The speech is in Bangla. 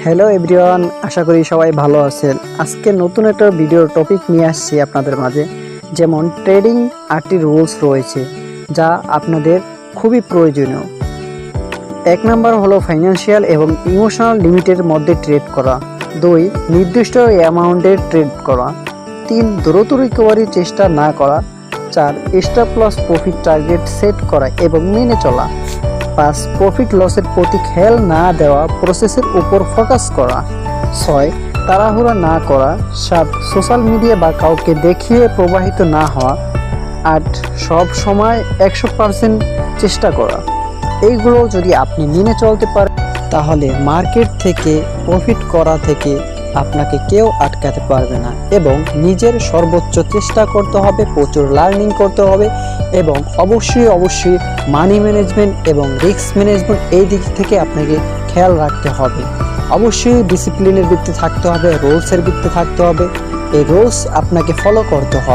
হ্যালো এভরিওয়ান, আশা করি সবাই ভালো আছেন। আজকে নতুন একটা ভিডিওর টপিক নিয়ে আসছি আপনাদের মাঝে। যেমন ট্রেডিং 8টি রুলস রয়েছে যা আপনাদের খুবই প্রয়োজনীয়। 1 নাম্বার হলো ফাইন্যান্সিয়াল এবং ইমোশনাল লিমিটের মধ্যে ট্রেড করা। 2 নির্দিষ্ট অ্যামাউন্টের ট্রেড করা। 3 দ্রুত রিকভারির চেষ্টা না করা। 4 stop loss profit target set করা এবং মেনে চলা। 5 প্রফিট লসের প্রতি খেয়াল না দেওয়া, প্রসেসের উপর ফোকাস করা। 6 তাড়াহুড়া না করা। 7 সোশ্যাল মিডিয়া বা কাউকে দেখিয়ে প্রবাহিত না হওয়া। 8 সব সময় 100% চেষ্টা করা। এইগুলো যদি আপনি মেনে চলতে পারেন তাহলে মার্কেট থেকে প্রফিট করা থেকে আপনাকে কেউ আটকাতে পারবে না এবং নিজের সর্বোচ্চ চেষ্টা করতে হবে, প্রচুর লার্নিং করতে হবে এবং অবশ্যই মানি ম্যানেজমেন্ট এবং রিস্ক ম্যানেজমেন্ট এই দিক থেকে আপনাকে খেয়াল রাখতে হবে। অবশ্যই ডিসিপ্লিনের ভিত্তিতে থাকতে হবে, রুলসের ভিত্তিতে থাকতে হবে। এই রুলস আপনাকে ফলো করতে হবে।